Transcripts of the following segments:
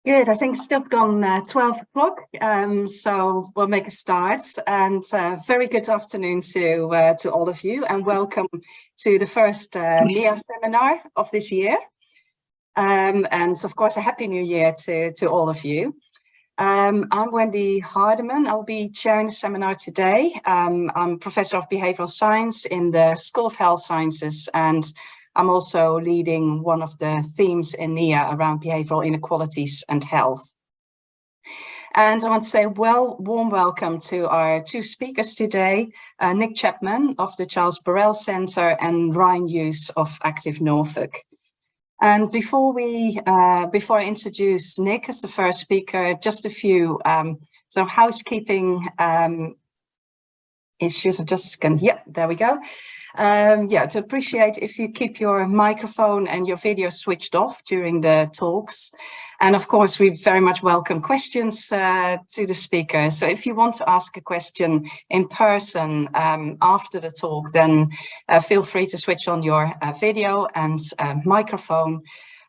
Good. I think it's just gone 12 o'clock, so we'll make a start. And very good afternoon to all of you, and welcome to the first NIHA seminar of this year. And of course, a happy new year to all of you. I'm Wendy Hardeman. I'll be chairing the seminar today. I'm Professor of Behavioral Science in the School of Health Sciences, and I'm also leading one of the themes in NIHA around behavioral inequalities and health. And I want to say warm welcome to our two speakers today, Nik Chapman of the Burrell Centre and Hughes of Active Norfolk. And before I introduce Nik as the first speaker, just a few sort of housekeeping issues. There we go. To appreciate if you keep your microphone and your video switched off during the talks. And of course, we very much welcome questions to the speaker. So if you want to ask a question in person after the talk, then feel free to switch on your video and microphone.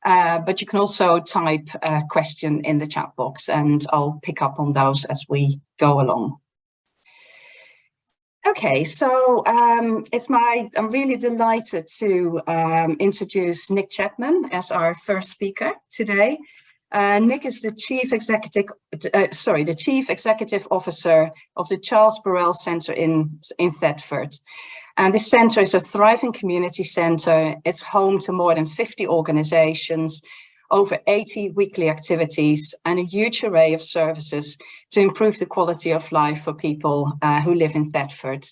But you can also type a question in the chat box, and I'll pick up on those as we go along. Okay, so I'm really delighted to introduce Nik Chapman as our first speaker today. Nik is the Chief Executive Officer of the Charles Burrell Centre in Thetford. And this centre is a thriving community centre. It's home to more than 50 organisations, over 80 weekly activities, and a huge array of services to improve the quality of life for people who live in Thetford.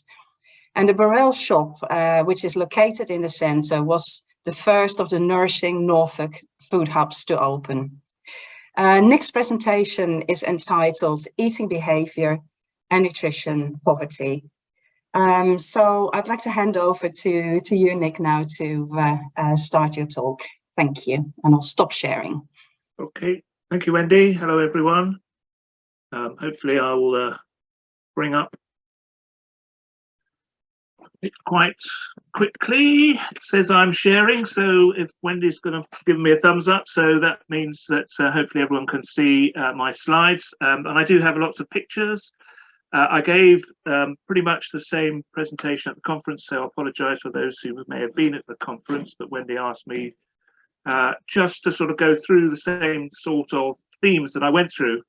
And the Burrell shop, which is located in the centre, was the first of the nourishing Norfolk food hubs to open. Nik's presentation is entitled Eating Behaviour and Nutrition Poverty. So I'd like to hand over to you, Nik, now to start your talk. Thank you, and I'll stop sharing. Okay, thank you, Wendy. Hello, everyone. Hopefully I will bring up it quite quickly. It says I'm sharing, so if Wendy's going to give me a thumbs up, so that means that hopefully everyone can see my slides. And I do have lots of pictures. I gave pretty much the same presentation at the conference, so I apologise for those who may have been at the conference, but Wendy asked me just to sort of go through the same sort of themes that I went through.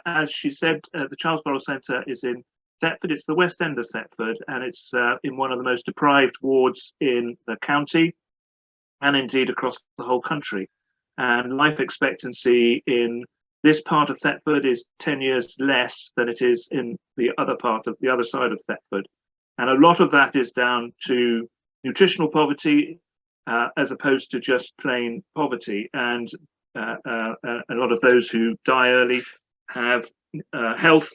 As she said, the Charles Burrell Centre is in Thetford. It's the west end of Thetford, and it's in one of the most deprived wards in the county, and indeed across the whole country. And life expectancy in this part of Thetford is 10 years less than it is in the other side of Thetford. And a lot of that is down to nutritional poverty, as opposed to just plain poverty. And a lot of those who die early have health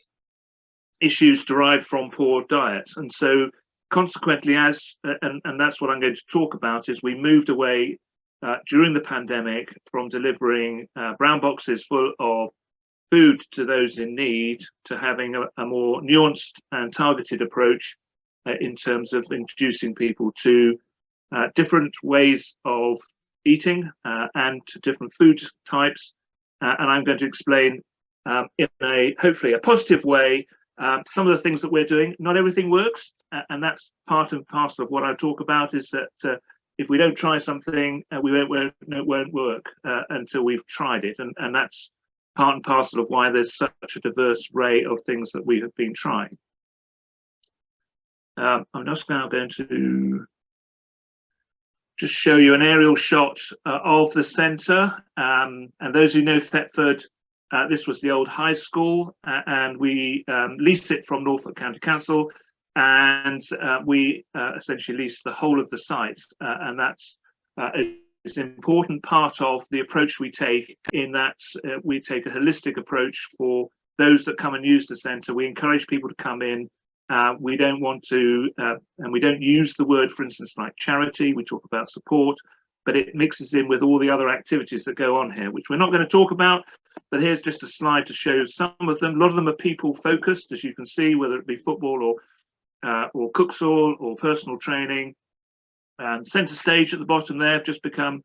issues derived from poor diets. And so consequently, and that's what I'm going to talk about, is we moved away during the pandemic from delivering brown boxes full of food to those in need to having a more nuanced and targeted approach in terms of introducing people to different ways of eating and to different food types. And I'm going to explain in hopefully a positive way some of the things that we're doing. Not everything works, and that's part and parcel of what I talk about, is that if we don't try something, it won't work until we've tried it. And that's part and parcel of why there's such a diverse array of things that we have been trying. I'm just now going to just show you an aerial shot of the centre. And those who know Thetford, this was the old high school, and we leased it from Norfolk County Council, and we essentially leased the whole of the site. And that's an important part of the approach we take, in that we take a holistic approach for those that come and use the centre. We encourage people to come in. We don't want to, and we don't use the word, for instance, like charity. We talk about support, but it mixes in with all the other activities that go on here, which we're not going to talk about. But here's just a slide to show some of them. A lot of them are people focused, as you can see, whether it be football or Cooksall or personal training. And centre stage at the bottom there have just become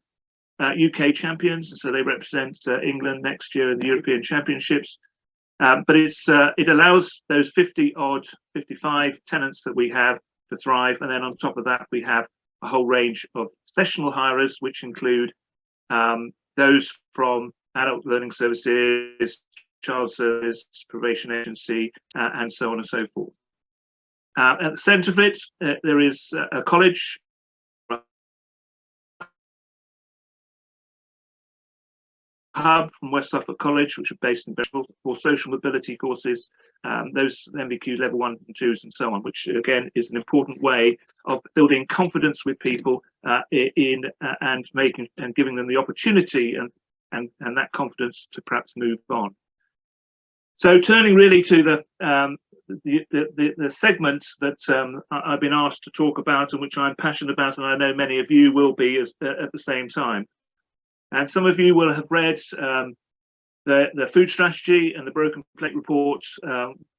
UK champions, so they represent England next year in the European Championships. But it allows those 55 tenants that we have to thrive, and then on top of that we have a whole range of sessional hirers, which include those from adult learning services, child service, probation agency, and so on and so forth. At the centre of it, there is a college, hub from West Suffolk College, which are based in Bristol, for social mobility courses, those MVQ level 1 and 2s and so on, which again is an important way of building confidence with people and giving them the opportunity and that confidence to perhaps move on. So turning really to the segment that I've been asked to talk about and which I'm passionate about, and I know many of you will be at the same time. And some of you will have read the food strategy and the broken plate report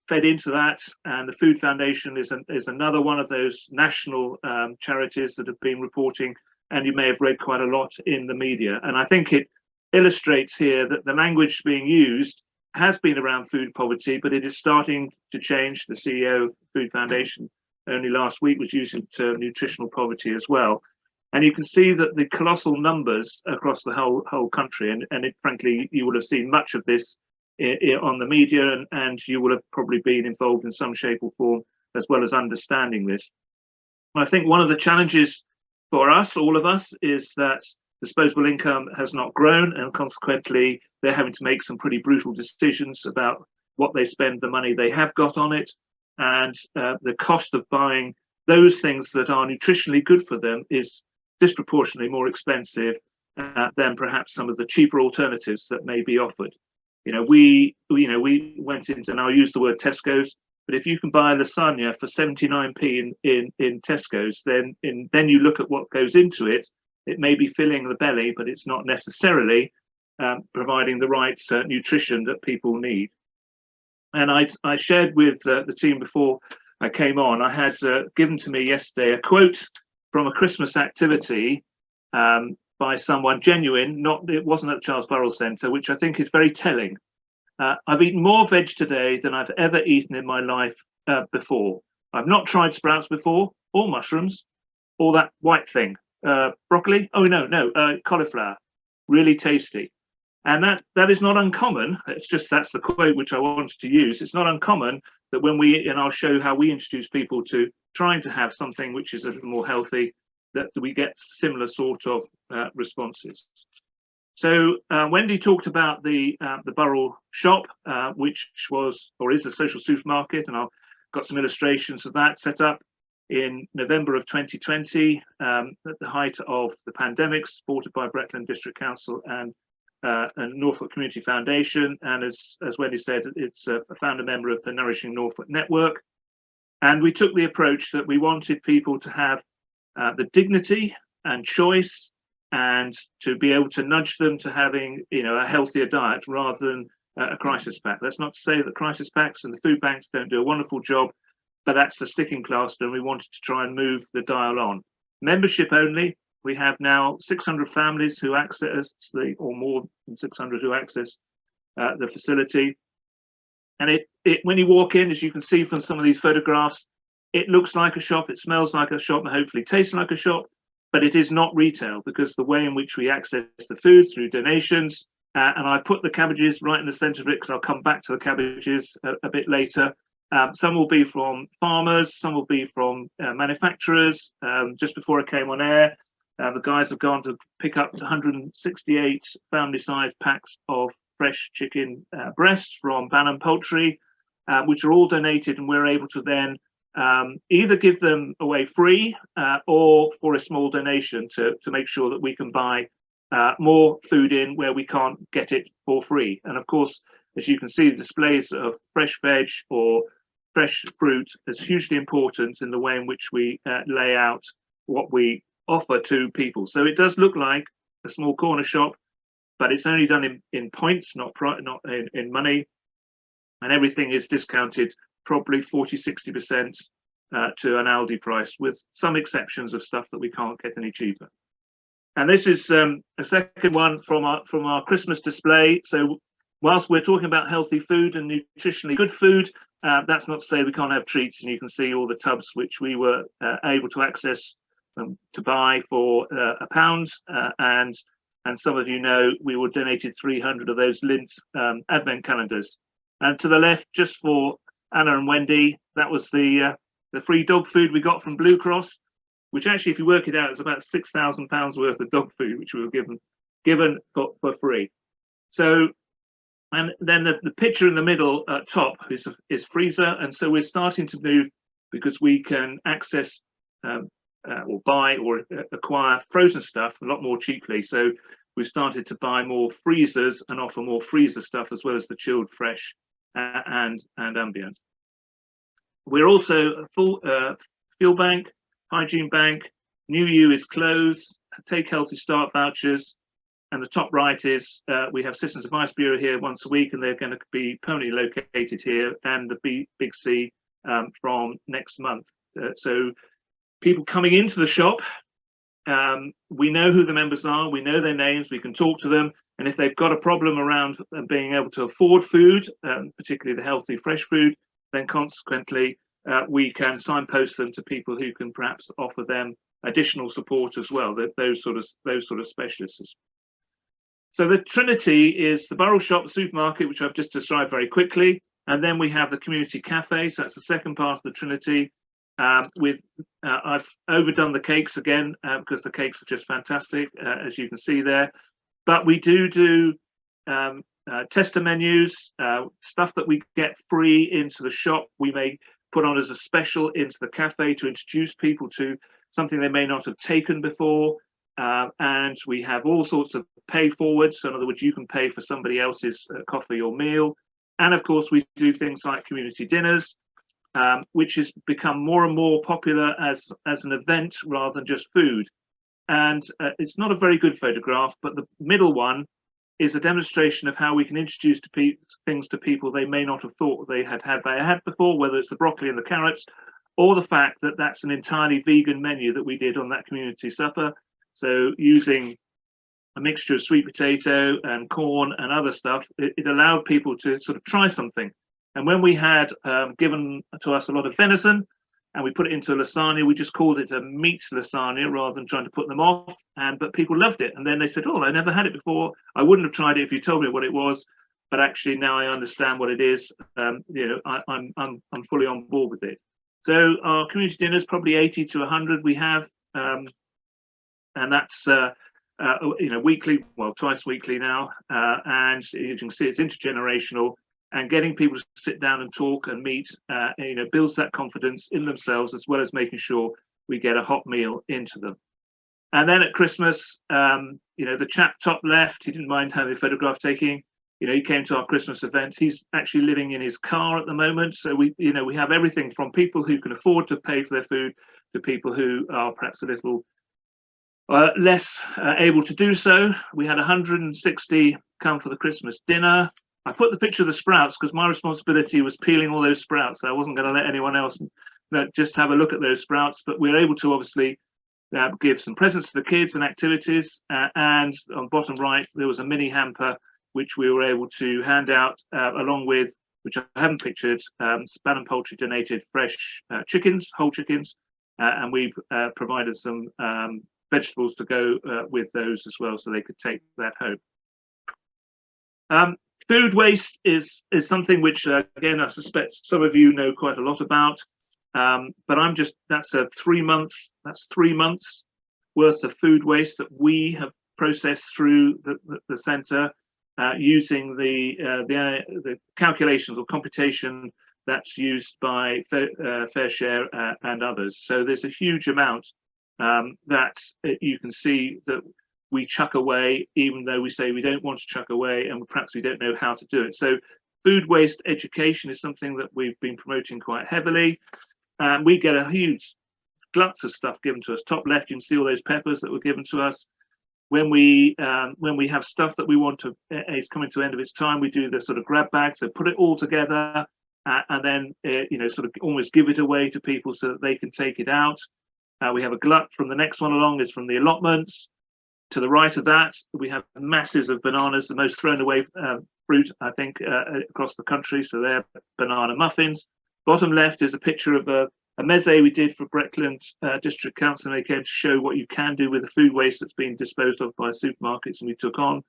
fed into that, and the Food Foundation is another one of those national charities that have been reporting, and you may have read quite a lot in the media. And I think it illustrates here that the language being used has been around food poverty, but it is starting to change. The CEO of the Food Foundation only last week was using the term nutritional poverty as well. And you can see that the colossal numbers across the whole country, and frankly, you will have seen much of this on the media, and you will have probably been involved in some shape or form, as well as understanding this. I think one of the challenges for us, all of us, is that disposable income has not grown, and consequently, they're having to make some pretty brutal decisions about what they spend the money they have got on it, and the cost of buying those things that are nutritionally good for them is disproportionately more expensive than perhaps some of the cheaper alternatives that may be offered. We went into, and I'll use the word Tesco's, but if you can buy a lasagna for 79p in Tesco's, then you look at what goes into it. It may be filling the belly, but it's not necessarily providing the right nutrition that people need. And I shared with the team before I came on, I had given to me yesterday a quote from a Christmas activity by someone genuine, it wasn't at the Burrell Centre, which I think is very telling. I've eaten more veg today than I've ever eaten in my life before. I've not tried sprouts before, or mushrooms, or that white thing. Broccoli? Oh, no, cauliflower. Really tasty. And that is not uncommon. It's just that's the quote which I wanted to use. It's not uncommon that when and I'll show how we introduce people to trying to have something which is a little more healthy, that we get similar sort of responses. So Wendy talked about the Burrell shop, which was or is a social supermarket, and I've got some illustrations of that set up in November of 2020 at the height of the pandemic, supported by Brecon District Council and Norfolk Community Foundation, and as Wendy said, it's a founder member of the Nourishing Norfolk Network. And we took the approach that we wanted people to have the dignity and choice, and to be able to nudge them to having a healthier diet rather than a crisis pack. That's not to say that crisis packs and the food banks don't do a wonderful job, but that's the sticking plaster, and we wanted to try and move the dial on. Membership only. We have now 600 families who access or more than 600 who access the facility. And when you walk in, as you can see from some of these photographs, it looks like a shop, it smells like a shop, and hopefully tastes like a shop, but it is not retail, because the way in which we access the food through donations, and I've put the cabbages right in the centre of it because I'll come back to the cabbages a bit later. Some will be from farmers, some will be from manufacturers. Just before I came on air, the guys have gone to pick up 168 family-sized packs of fresh chicken breasts from Banham Poultry, which are all donated, and we're able to then either give them away free or for a small donation to make sure that we can buy more food in where we can't get it for free. And of course, as you can see, the displays of fresh veg or fresh fruit is hugely important in the way in which we lay out what we offer to people. So it does look like a small corner shop, but it's only done in points, not in money, and everything is discounted probably 40–60% to an Aldi price, with some exceptions of stuff that we can't get any cheaper. And this is a second one from our Christmas display. So whilst we're talking about healthy food and nutritionally good food, that's not to say we can't have treats. And you can see all the tubs which we were able to access to buy for £1. And some of you know we were donated 300 of those Lindt advent calendars. And to the left, just for Anna and Wendy, that was the free dog food we got from Blue Cross, which actually, if you work it out, is about £6,000 worth of dog food, which we were given for free. So, and then the picture in the middle top is freezer, and so we're starting to move because we can access or buy or acquire frozen stuff a lot more cheaply. So we started to buy more freezers and offer more freezer stuff as well as the chilled fresh and ambient. We're also a full fuel bank, hygiene bank. New You is clothes, Take Healthy Start vouchers, and the top right is we have Citizens Advice Bureau here once a week, and they're going to be permanently located here, and the Big C from next month. So people coming into the shop, we know who the members are, we know their names, we can talk to them, and if they've got a problem around being able to afford food, particularly the healthy fresh food, then consequently we can signpost them to people who can perhaps offer them additional support as well, those sort of specialists. So the Trinity is the Burrell shop, the supermarket, which I've just described very quickly, and then we have the community cafe. So that's the second part of the Trinity. I've overdone the cakes again because the cakes are just fantastic, as you can see there. But we do tester menus, stuff that we get free into the shop. We may put on as a special into the cafe to introduce people to something they may not have taken before. And we have all sorts of pay forwards. So in other words, you can pay for somebody else's coffee or meal. And of course, we do things like community dinners, which has become more and more popular as an event rather than just food. And it's not a very good photograph, but the middle one is a demonstration of how we can introduce things to people they may not have thought they had before, whether it's the broccoli and the carrots, or the fact that that's an entirely vegan menu that we did on that community supper. So using a mixture of sweet potato and corn and other stuff, it allowed people to sort of try something. And when we had given to us a lot of venison and we put it into a lasagna, we just called it a meat lasagna rather than trying to put them off. But people loved it. And then they said, oh, I never had it before. I wouldn't have tried it if you told me what it was. But actually now I understand what it is. I'm fully on board with it. So our community dinners, probably 80 to 100 we have. And that's weekly, well, twice weekly now, and as you can see, it's intergenerational, and getting people to sit down and talk and meet, builds that confidence in themselves, as well as making sure we get a hot meal into them. And then at Christmas, the chap top left, he didn't mind having a photograph taking. He came to our Christmas event. He's actually living in his car at the moment. So we have everything from people who can afford to pay for their food to people who are perhaps a little less able to do so. We had 160 come for the Christmas dinner. I put the picture of the sprouts because my responsibility was peeling all those sprouts. So I wasn't going to let anyone else just have a look at those sprouts, but we were able to obviously give some presents to the kids and activities. And on bottom right, there was a mini hamper, which we were able to hand out along with, which I haven't pictured, Span and Poultry donated fresh chickens, whole chickens, and we provided some vegetables to go with those as well, so they could take that home. Food waste is something which, again, I suspect some of you know quite a lot about, but that's 3 months worth of food waste that we have processed through the centre using the calculations or computation that's used by Fair Share and others. So there's a huge amount that you can see that we chuck away, even though we say we don't want to chuck away, and perhaps we don't know how to do it. So food waste education is something that we've been promoting quite heavily. We get a huge gluts of stuff given to us. Top left, you can see all those peppers that were given to us. When we have stuff that we want to is coming to the end of its time, we do the sort of grab bag, so put it all together and then sort of almost give it away to people so that they can take it out. We have a glut from the next one along is from the allotments. To the right of that, we have masses of bananas, the most thrown away fruit, I think, across the country. So they're banana muffins. Bottom left is a picture of a meze we did for Breckland District Council. They came to show what you can do with the food waste that's being disposed of by supermarkets, and we took on.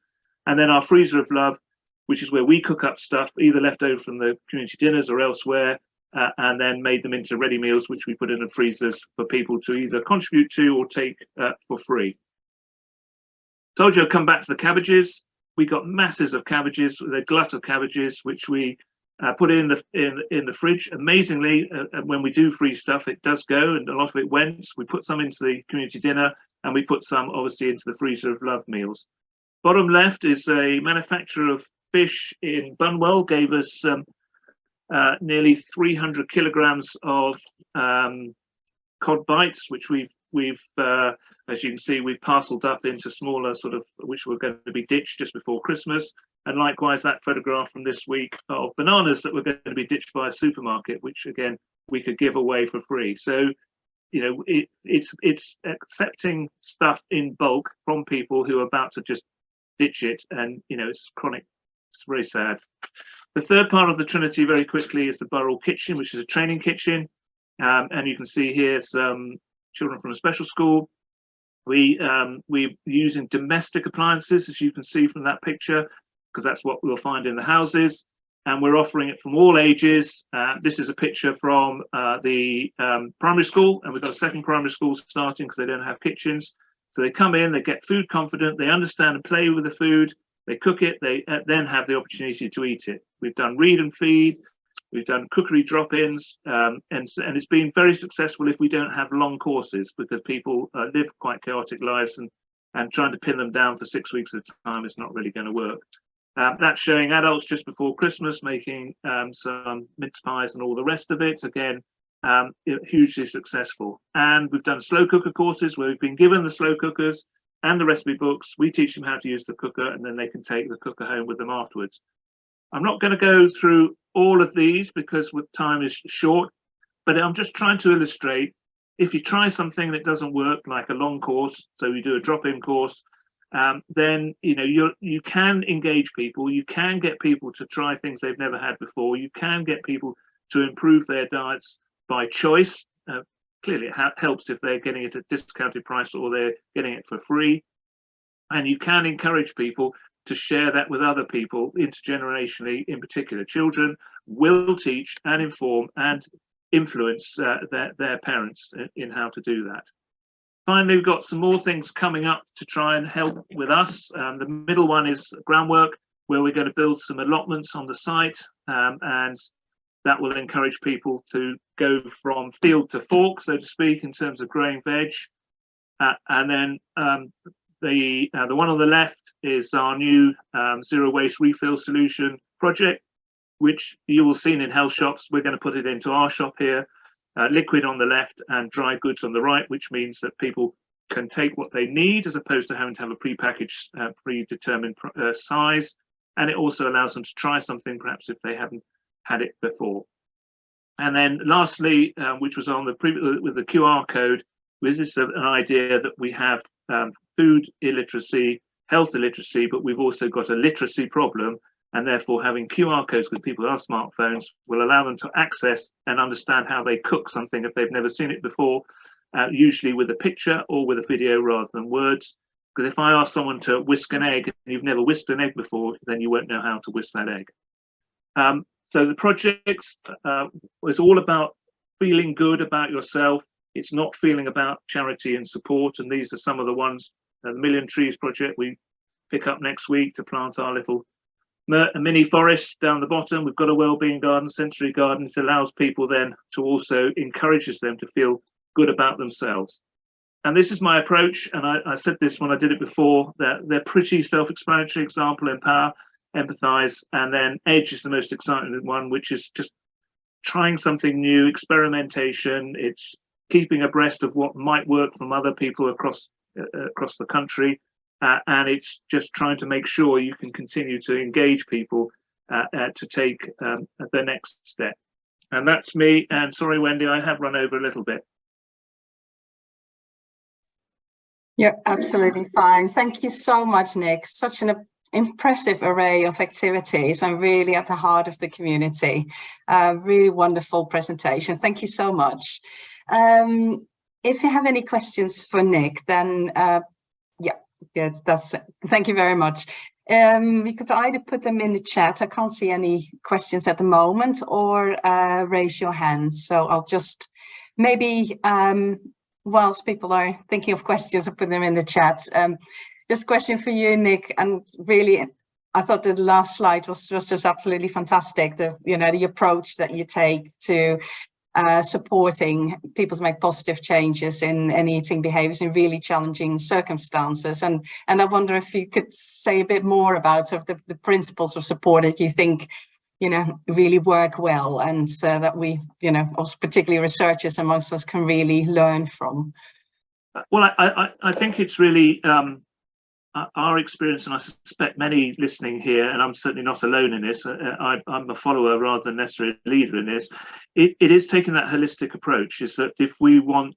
And then our freezer of love, which is where we cook up stuff, either left over from the community dinners or elsewhere, and then made them into ready meals, which we put in the freezers for people to either contribute to or take for free. Told you I'd come back to the cabbages. We got masses of cabbages, the glut of cabbages, which we put in the fridge. Amazingly, when we do freeze stuff, it does go, and a lot of it went. We put some into the community dinner, and we put some obviously into the freezer of love meals. Bottom left is a manufacturer of fish in Bunwell, gave us nearly 300 kilograms of cod bites, which we've as you can see, we've parceled up into smaller sort of, which were going to be ditched just before Christmas. And likewise, that photograph from this week of bananas that were going to be ditched by a supermarket, which again, we could give away for free. So, you know, it's accepting stuff in bulk from people who are about to just ditch it. And, you know, it's chronic, it's very sad. The third part of the Trinity, very quickly, is the Burrell kitchen, which is a training kitchen. And you can see here some children from a special school. We're using domestic appliances, as you can see from that picture, because that's what we'll find in the houses. And we're offering it from all ages. This is a picture from the primary school, and we've got a second primary school starting because they don't have kitchens. So they come in, they get food confident, they understand and play with the food, they cook it, they then have the opportunity to eat it. We've done read and feed. We've done cookery drop-ins, and it's been very successful if we don't have long courses, because people live quite chaotic lives, and trying to pin them down for 6 weeks at a time is not really going to work. That's showing adults just before Christmas making some mince pies and all the rest of it. Again, hugely successful. And we've done slow cooker courses where we've been given the slow cookers and the recipe books. We teach them how to use the cooker, and then they can take the cooker home with them afterwards. I'm not going to go through all of these because time is short, but I'm just trying to illustrate, if you try something and it doesn't work, like a long course, so we do a drop-in course, then you can engage people, you can get people to try things they've never had before, you can get people to improve their diets by choice. Clearly it helps if they're getting it at discounted price or they're getting it for free, and you can encourage people to share that with other people intergenerationally. In particular, children will teach and inform and influence their parents in how to do that. Finally, we've got some more things coming up to try and help with us. The middle one is groundwork, where we're going to build some allotments on the site, and that will encourage people to go from field to fork, so to speak, in terms of growing veg. And then the one on the left is our new zero waste refill solution project, which you will see in health shops. We're going to put it into our shop here, liquid on the left and dry goods on the right, which means that people can take what they need as opposed to having to have a prepackaged, predetermined size. And it also allows them to try something perhaps if they haven't had it before. And then lastly, which was on with the QR code, was this an idea that we have food illiteracy, health illiteracy, but we've also got a literacy problem, and therefore having QR codes with people with smartphones will allow them to access and understand how they cook something if they've never seen it before, usually with a picture or with a video rather than words. Because if I ask someone to whisk an egg and you've never whisked an egg before, then you won't know how to whisk that egg. So the project is all about feeling good about yourself. It's not feeling about charity and support. And these are some of the ones, the Million Trees project we pick up next week to plant our little mini forest down the bottom. We've got a wellbeing garden, sensory garden. It allows people then to also encourages them to feel good about themselves. And this is my approach. And I said this when I did it before, that they're pretty self-explanatory. Example, empower, empathize, and then edge is the most exciting one, which is just trying something new, experimentation. It's keeping abreast of what might work from other people across the country, and it's just trying to make sure you can continue to engage people to take the next step. And that's me. And sorry, Wendy, I have run over a little bit. You're absolutely fine. Thank you so much, Nik. Such an impressive array of activities and really at the heart of the community. Really wonderful presentation. Thank you so much. If you have any questions for Nik, then yeah, good. Thank you very much. You could either put them in the chat. I can't see any questions at the moment, or raise your hand. So I'll just maybe whilst people are thinking of questions, I'll put them in the chat. This question for you, Nik, and really, I thought the last slide was just absolutely fantastic. The approach that you take to supporting people to make positive changes in eating behaviours in really challenging circumstances. And I wonder if you could say a bit more about sort of the principles of support that you think, really work well, and that we, also particularly researchers amongst us, can really learn from. Well, I think it's really our experience, and I suspect many listening here, and I'm certainly not alone in this, I'm a follower rather than necessarily a leader in this, it is taking that holistic approach, is that if we want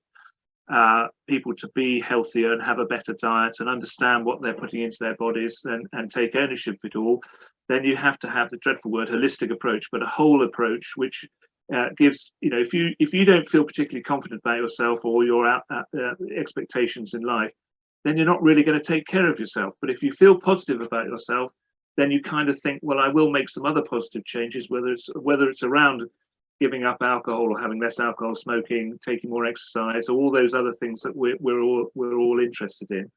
people to be healthier and have a better diet and understand what they're putting into their bodies and take ownership of it all, then you have to have the dreadful word holistic approach, but a whole approach, which gives, if you don't feel particularly confident about yourself or your expectations in life, then you're not really going to take care of yourself. But if you feel positive about yourself, then you kind of think, well, I will make some other positive changes, whether it's around giving up alcohol or having less alcohol, smoking, taking more exercise, or all those other things that we're all interested in.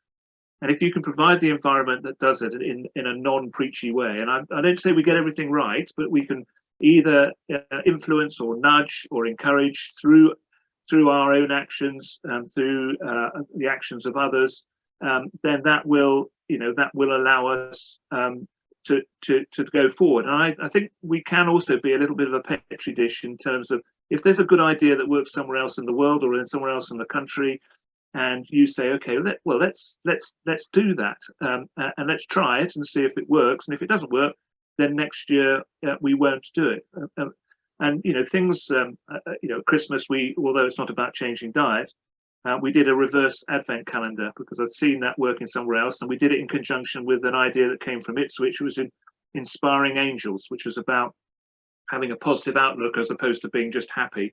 And if you can provide the environment that does it in a non-preachy way, and I don't say we get everything right, but we can either influence or nudge or encourage through our own actions and through the actions of others, then that will allow us to go forward. And I think we can also be a little bit of a petri dish in terms of, if there's a good idea that works somewhere else in the world or in somewhere else in the country, and you say, okay, let's do that, and let's try it and see if it works. And if it doesn't work, then next year we won't do it. And things, Christmas, although it's not about changing diet, we did a reverse advent calendar because I'd seen that working somewhere else, and we did it in conjunction with an idea that came from Ipswich, which was in inspiring angels, which was about having a positive outlook as opposed to being just happy.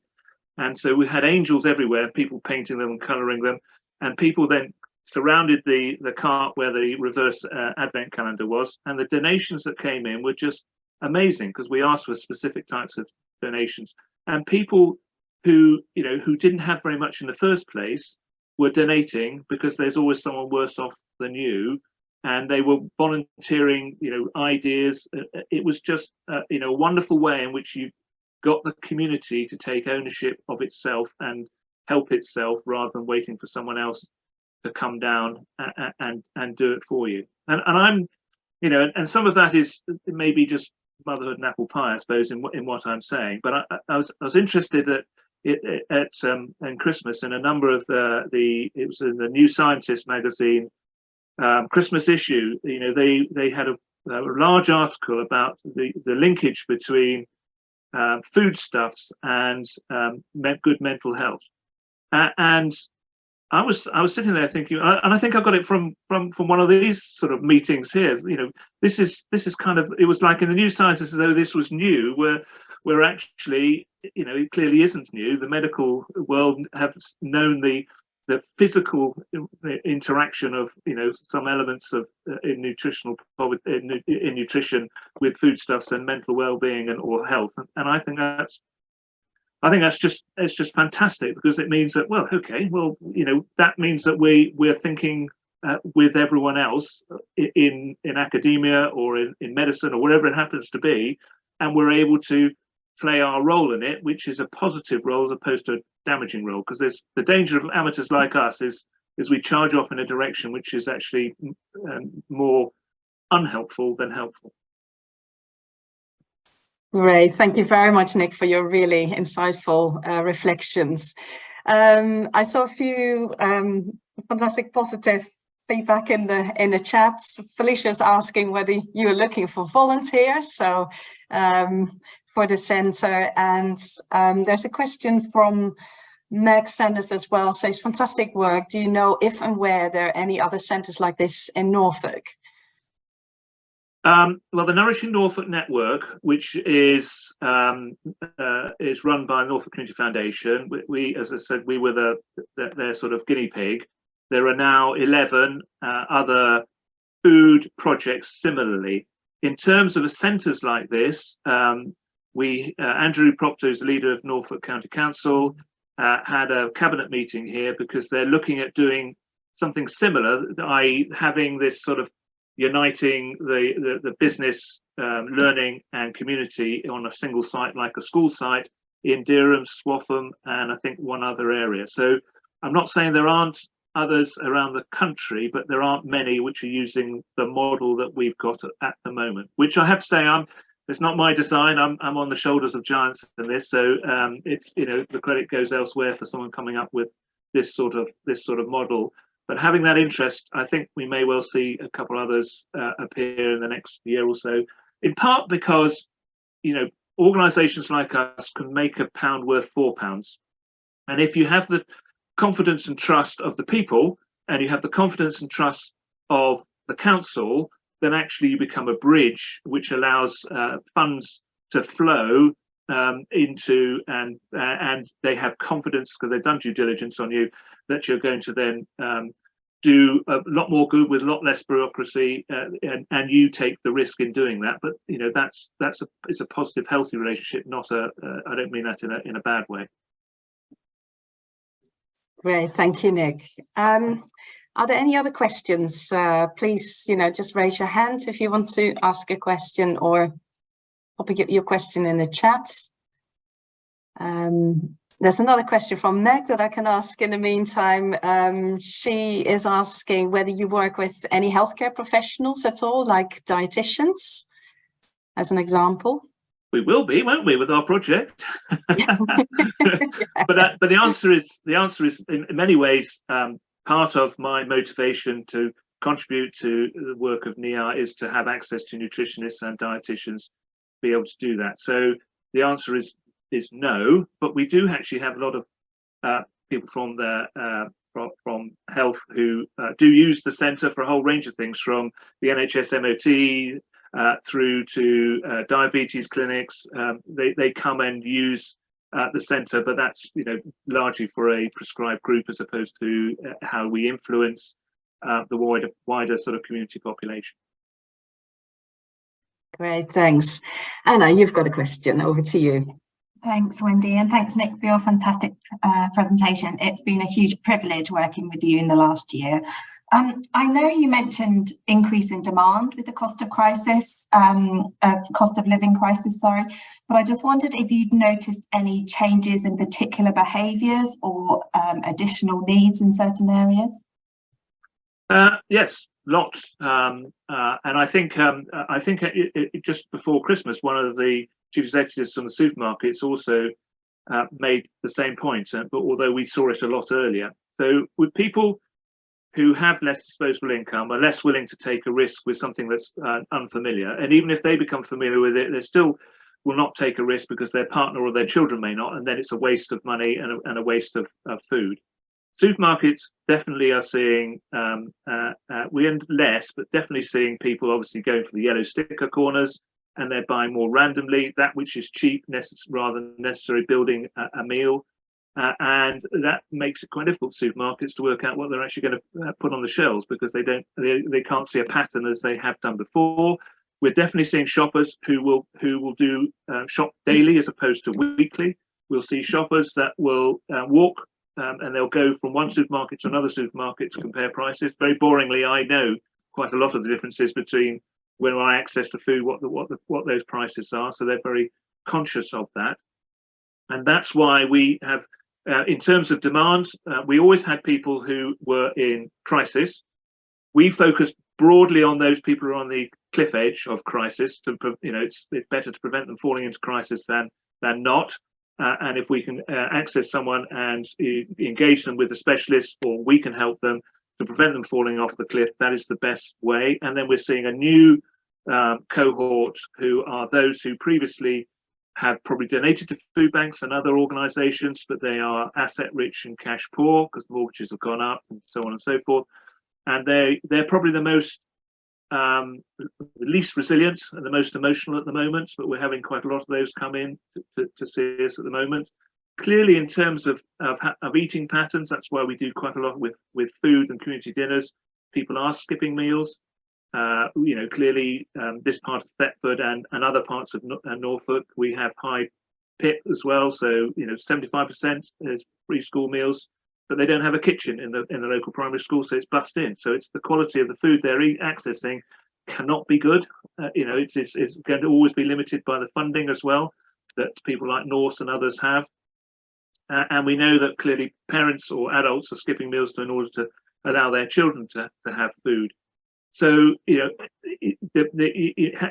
And so we had angels everywhere, people painting them and colouring them, and people then surrounded the cart where the reverse advent calendar was, and the donations that came in were just amazing because we asked for specific types of donations, and people who didn't have very much in the first place were donating because there's always someone worse off than you, and they were volunteering ideas. It was just a wonderful way in which you got the community to take ownership of itself and help itself rather than waiting for someone else to come down and do it for you. And I'm and some of that is maybe just motherhood and apple pie, I suppose, in what I'm saying. But I was interested at in Christmas in a number of it was in the New Scientist magazine Christmas issue. They had a large article about the linkage between foodstuffs and good mental health, and I was sitting there thinking, and I think I got it from one of these sort of meetings here. This is kind of, it was like in the New Scientist as though this was new, where actually it clearly isn't new. The medical world have known the physical interaction of some elements of in nutrition with foodstuffs and mental well-being or health, and I think that's just fantastic, because it means that, well, okay, well, that means that we're thinking with everyone else in academia or in medicine or wherever it happens to be, and we're able to play our role in it, which is a positive role as opposed to a damaging role. Because there's the danger of amateurs like us is we charge off in a direction which is actually more unhelpful than helpful. Great, thank you very much, Nik, for your really insightful reflections. I saw a few fantastic positive feedback in the chat. Felicia's asking whether you're looking for volunteers, so for the centre, and there's a question from Meg Sanders as well says, fantastic work. Do you know if and where there are any other centres like this in Norfolk? Well, the Nourishing Norfolk Network, which is run by Norfolk Community Foundation. We, as I said, we were their sort of guinea pig. There are now 11 other food projects similarly. In terms of centres like this, Andrew Proctor, who's the leader of Norfolk County Council, had a cabinet meeting here because they're looking at doing something similar, i.e. having this sort of uniting the business, learning and community on a single site, like a school site in Dereham, Swaffham, and I think one other area. So I'm not saying there aren't others around the country, but there aren't many which are using the model that we've got at the moment, which I have to say, it's not my design. I'm on the shoulders of giants in this, so it's, you know, the credit goes elsewhere for someone coming up with this sort of model. But having that interest, I think we may well see a couple others appear in the next year or so, in part because, you know, organisations like us can make £1 worth £4. And if you have the confidence and trust of the people, and you have the confidence and trust of the council, then actually you become a bridge which allows funds to flow into, and they have confidence because they've done due diligence on you, that you're going to then do a lot more good with a lot less bureaucracy, and you take the risk in doing that. But you know, it's a positive, healthy relationship, not I don't mean that in a bad way. Great, thank you, Nick. Are there any other questions? Please, you know, just raise your hand if you want to ask a question, or pop your question in the chat. There's another question from Meg that I can ask in the meantime. She is asking whether you work with any healthcare professionals at all, like dietitians, as an example. We will be, won't we, with our project? Yeah. But the answer is in many ways, part of my motivation to contribute to the work of NIHA is to have access to nutritionists and dietitians, be able to do that. So the answer is no, but we do actually have a lot of people from from health who do use the centre for a whole range of things, from the NHS MOT through to diabetes clinics. They come and use the centre, but that's, you know, largely for a prescribed group as opposed to how we influence the wider sort of community population. Great, thanks. Anna, you've got a question. Over to you. Thanks, Wendy, and thanks, Nick, for your fantastic presentation. It's been a huge privilege working with you in the last year. I know you mentioned increase in demand with the cost of living crisis, sorry, but I just wondered if you'd noticed any changes in particular behaviours or additional needs in certain areas. Yes, lots, and I think just before Christmas, one of the chief executives from the supermarkets also made the same point, but although we saw it a lot earlier. So with people who have less disposable income, are less willing to take a risk with something that's unfamiliar, and even if they become familiar with it, they still will not take a risk because their partner or their children may not, and then it's a waste of money and a waste of food. Supermarkets definitely are seeing, we end less, but definitely seeing people obviously going for the yellow sticker corners, and they're buying more randomly, that which is cheap rather than necessarily building a meal. And that makes it quite difficult for supermarkets to work out what they're actually going to put on the shelves, because they can't see a pattern as they have done before. We're definitely seeing shoppers who will do shop daily as opposed to weekly. We'll see shoppers that will walk and they'll go from one supermarket to another supermarket to compare prices. Very boringly, I know quite a lot of the differences between when I access the food, what those prices are. So they're very conscious of that, and that's why we have, in terms of demand, we always had people who were in crisis. We focus broadly on those people who are on the cliff edge of crisis. It's better to prevent them falling into crisis than not. And if we can access someone and engage them with a specialist, or we can help them to prevent them falling off the cliff, that is the best way. And then we're seeing a new cohort who are those who previously have probably donated to food banks and other organisations, but they are asset rich and cash poor because mortgages have gone up and so on and so forth. And they're probably the least resilient and the most emotional at the moment, but we're having quite a lot of those come in to see us at the moment. Clearly, in terms of eating patterns, that's why we do quite a lot with food and community dinners. People are skipping meals. Clearly, this part of Thetford and other parts of Norfolk, we have high PIP as well. So 75% is free school meals, but they don't have a kitchen in the local primary school, so it's bussed in. So it's the quality of the food they're accessing cannot be good. It's going to always be limited by the funding as well that people like Norse and others have. And we know that clearly parents or adults are skipping meals in order to allow their children to have food. So,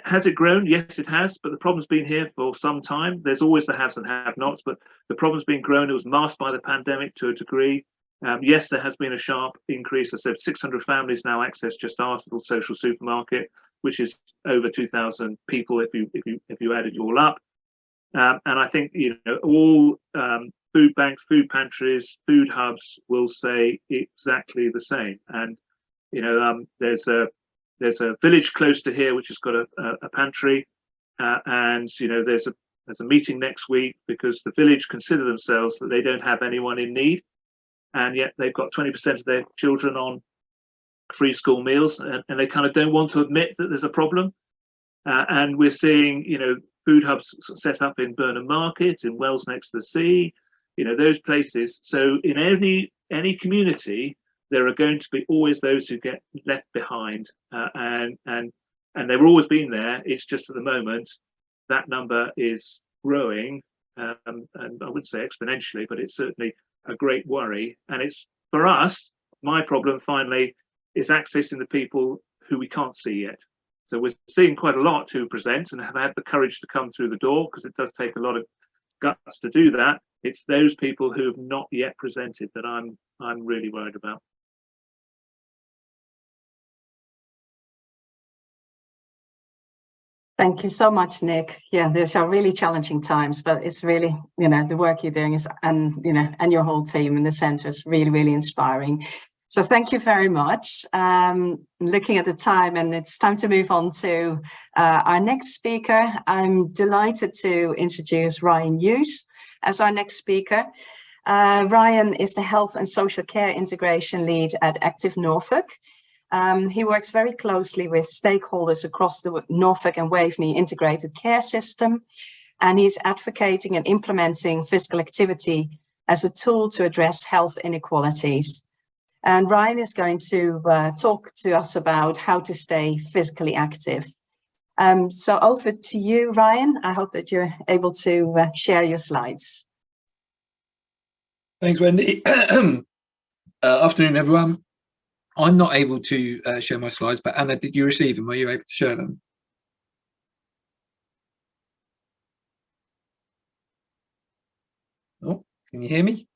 has it grown? Yes, it has, but the problem's been here for some time. There's always the haves and have-nots, but the problem's been grown. It was masked by the pandemic to a degree. Yes, there has been a sharp increase. I said 600 families now access just our little social supermarket, which is over 2,000 people if you add it all up. And I think all food banks, food pantries, food hubs will say exactly the same. And there's a village close to here which has got a pantry, and there's a meeting next week because the village consider themselves that they don't have anyone in need, and yet they've got 20% of their children on free school meals, and they kind of don't want to admit that there's a problem. And we're seeing food hubs set up in Burnham Market, in Wells next to the sea, those places. So in any community, there are going to be always those who get left behind, and they've always been there. It's just at the moment that number is growing, and I wouldn't say exponentially, but it's certainly a great worry. And it's for us, my problem finally is accessing the people who we can't see yet. So we're seeing quite a lot who present and have had the courage to come through the door, because it does take a lot of guts to do that. It's those people who have not yet presented that I'm really worried about. Thank you so much, Nick. Yeah, these are really challenging times, but it's really, the work you're doing and your whole team in the centre is really, really inspiring. So thank you very much. Looking at the time, and it's time to move on to our next speaker. I'm delighted to introduce Ryan Hughes as our next speaker. Ryan is the Health and Social Care Integration Lead at Active Norfolk. He works very closely with stakeholders across the Norfolk and Waveney integrated care system, and he's advocating and implementing physical activity as a tool to address health inequalities. And Ryan is going to talk to us about how to stay physically active. So over to you, Ryan. I hope that you're able to share your slides. Thanks, Wendy. Afternoon, everyone. I'm not able to share my slides, but Anna, did you receive them? Are you able to share them? Oh, can you hear me?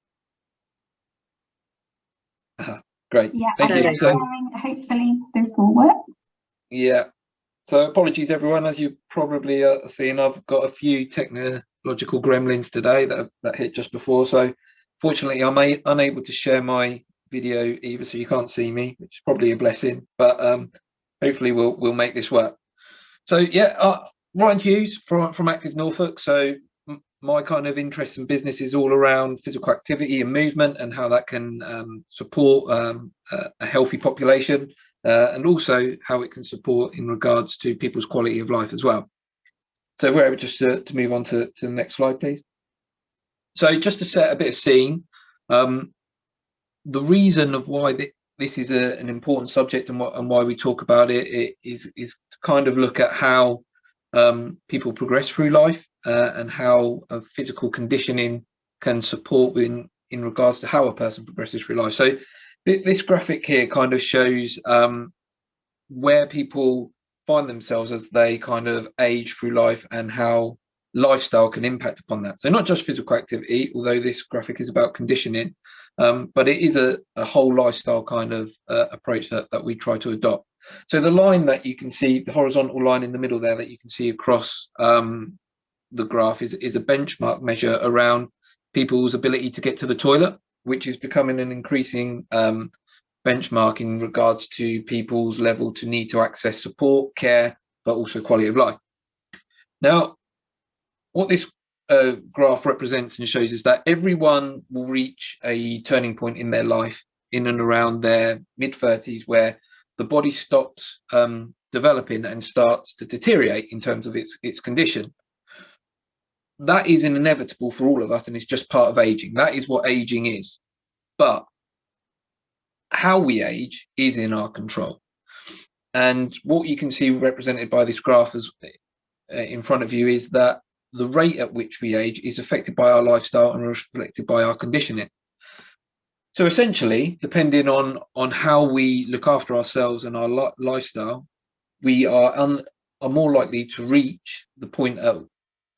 Great. Yeah, Thank you. So, hopefully this will work. Yeah. So apologies, everyone. As you probably are seeing, I've got a few technological gremlins today that hit just before. So fortunately, I'm unable to share my video either, so you can't see me, which is probably a blessing, but hopefully we'll make this work. So yeah, Ryan Hughes from Active Norfolk. So my kind of interest in business is all around physical activity and movement and how that can support a healthy population, and also how it can support in regards to people's quality of life as well. So if we're able just to move on to the next slide, please. So just to set a bit of scene, the reason of why this is an important subject and why we talk about it is to kind of look at how people progress through life, and how physical conditioning can support in regards to how a person progresses through life. So this graphic here kind of shows where people find themselves as they kind of age through life and how lifestyle can impact upon that. So not just physical activity, although this graphic is about conditioning, but it is a whole lifestyle kind of approach that we try to adopt. So the line that you can see, the horizontal line in the middle there that you can see across the graph is a benchmark measure around people's ability to get to the toilet, which is becoming an increasing benchmark in regards to people's level to need to access support, care, but also quality of life. Now, what this graph represents and shows is that everyone will reach a turning point in their life in and around their mid-30s where the body stops developing and starts to deteriorate in terms of its condition. That is inevitable for all of us, and it's just part of aging. That is what aging is. But how we age is in our control. And what you can see represented by this graph as in front of you is that the rate at which we age is affected by our lifestyle and reflected by our conditioning. So essentially, depending on how we look after ourselves and our lifestyle, we are more likely to reach the point of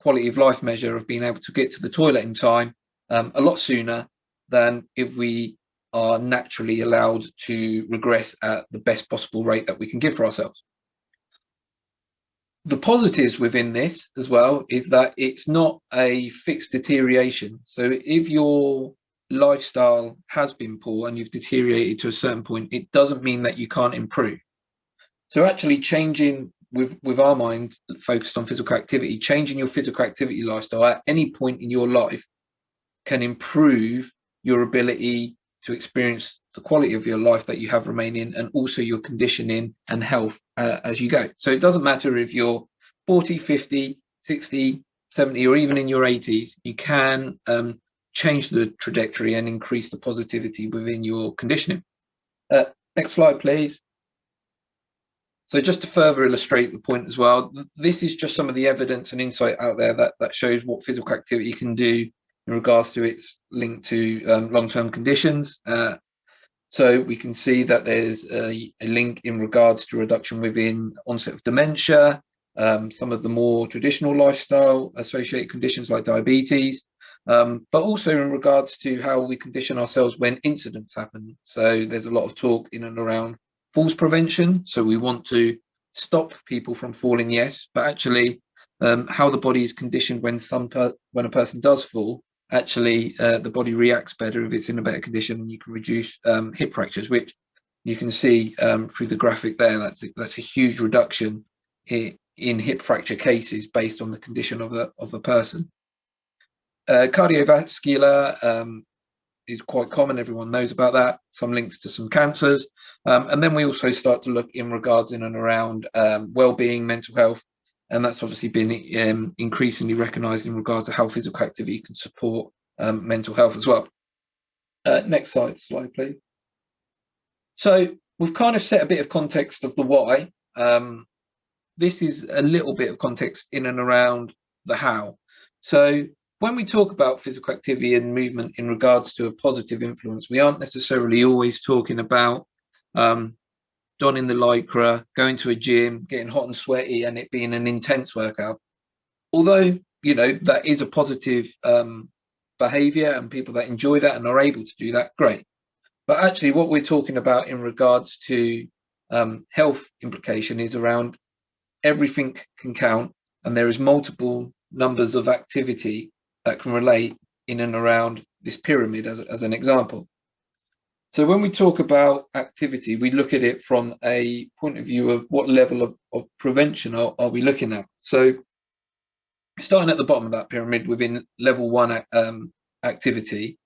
quality of life measure of being able to get to the toilet in time a lot sooner than if we are naturally allowed to regress at the best possible rate that we can give for ourselves. The positives within this as well is that it's not a fixed deterioration. So if your lifestyle has been poor and you've deteriorated to a certain point, it doesn't mean that you can't improve. So actually changing with our mind focused on physical activity, changing your physical activity lifestyle at any point in your life can improve your ability to experience the quality of your life that you have remaining, and also your conditioning and health as you go. So it doesn't matter if you're 40, 50, 60, 70, or even in your 80s, you can change the trajectory and increase the positivity within your conditioning. Next slide, please. So just to further illustrate the point as well, this is just some of the evidence and insight out there that shows what physical activity can do in regards to its link to long-term conditions. So we can see that there's a link in regards to reduction within onset of dementia, some of the more traditional lifestyle associated conditions like diabetes, but also in regards to how we condition ourselves when incidents happen. So there's a lot of talk in and around falls prevention. So we want to stop people from falling, yes, but actually how the body is conditioned when a person does fall, actually the body reacts better if it's in a better condition, and you can reduce hip fractures, which you can see through the graphic there. That's a huge reduction in hip fracture cases based on the condition of a person. Cardiovascular is quite common, everyone knows about that, some links to some cancers, and then we also start to look in regards in and around well-being, mental health. And that's obviously been increasingly recognised in regards to how physical activity can support mental health as well. Next slide, please. So we've kind of set a bit of context of the why. This is a little bit of context in and around the how. So when we talk about physical activity and movement in regards to a positive influence, we aren't necessarily always talking about donning the lycra, going to a gym, getting hot and sweaty, and it being an intense workout. Although, you know, that is a positive behavior, and people that enjoy that and are able to do that, great. But actually what we're talking about in regards to health implication is around everything can count, and there is multiple numbers of activity that can relate in and around this pyramid as an example. So when we talk about activity, we look at it from a point of view of what level of prevention are we looking at. So starting at the bottom of that pyramid within level 1 activity,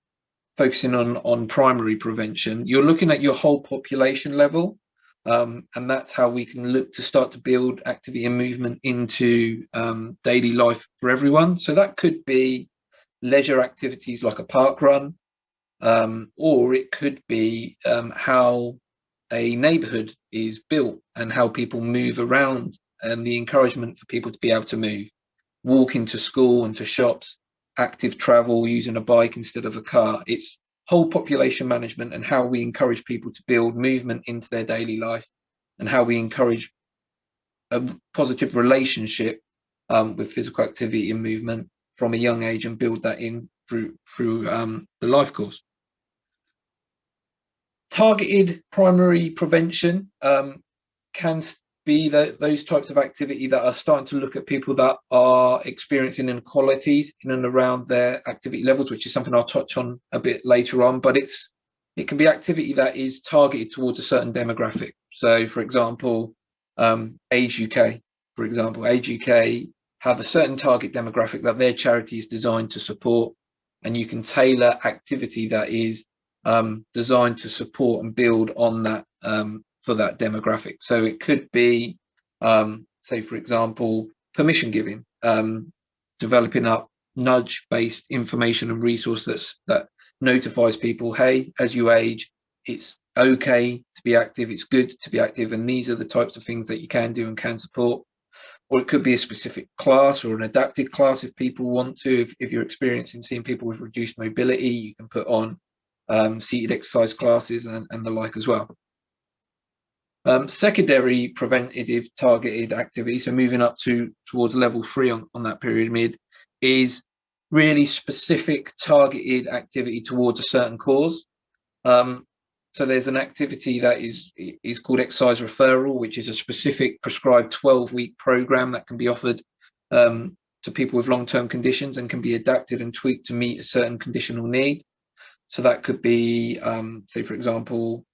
focusing on primary prevention, you're looking at your whole population level. And that's how we can look to start to build activity and movement into daily life for everyone. So that could be leisure activities like a park run, or it could be how a neighborhood is built and how people move around, and the encouragement for people to be able to move, walk into school and to shops, active travel using a bike instead of a car. It's whole population management and how we encourage people to build movement into their daily life, and how we encourage a positive relationship with physical activity and movement from a young age, and build that in through the life course. Targeted primary prevention can be those types of activity that are starting to look at people that are experiencing inequalities in and around their activity levels, which is something I'll touch on a bit later on. But it can be activity that is targeted towards a certain demographic. So, for example, Age UK, for example, Age UK have a certain target demographic that their charity is designed to support, and you can tailor activity that is designed to support and build on that for that demographic. So it could be, say, for example, permission giving, developing up nudge-based information and resource that notifies people, hey, as you age, it's okay to be active, it's good to be active, and these are the types of things that you can do and can support. Or it could be a specific class or an adapted class if people want to. If you're experiencing seeing people with reduced mobility, you can put on seated exercise classes and the like as well. Secondary preventative targeted activity, so moving up towards level 3 on that pyramid, is really specific targeted activity towards a certain cause. So there's an activity that is called exercise referral, which is a specific prescribed 12-week program that can be offered to people with long-term conditions and can be adapted and tweaked to meet a certain conditional need. So that could be, say, for example,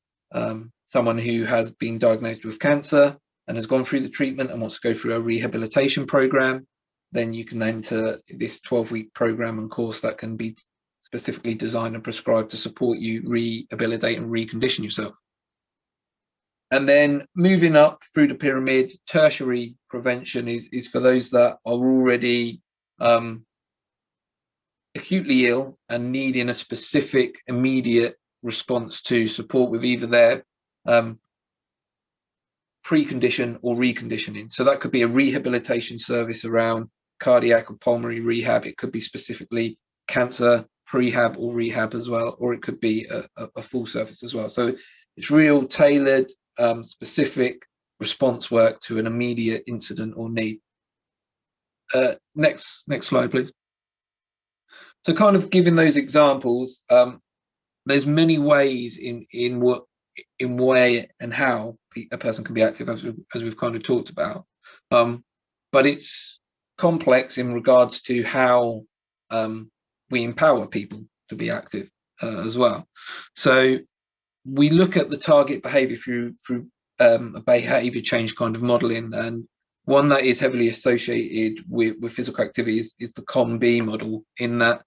someone who has been diagnosed with cancer and has gone through the treatment and wants to go through a rehabilitation program. Then you can enter this 12-week program and course that can be specifically designed and prescribed to support you rehabilitate and recondition yourself. And then moving up through the pyramid, tertiary prevention is for those that are already acutely ill and needing a specific immediate response to support with either their precondition or reconditioning. So that could be a rehabilitation service around cardiac or pulmonary rehab. It could be specifically cancer prehab or rehab as well, or it could be a full service as well. So it's real tailored, specific response work to an immediate incident or need. Next slide, please. So kind of giving those examples, there's many ways in way and how a person can be active, as we've kind of talked about, but it's complex in regards to how we empower people to be active as well. So we look at the target behavior through a behavior change kind of modeling, and one that is heavily associated with physical activity is the COM-B model, in that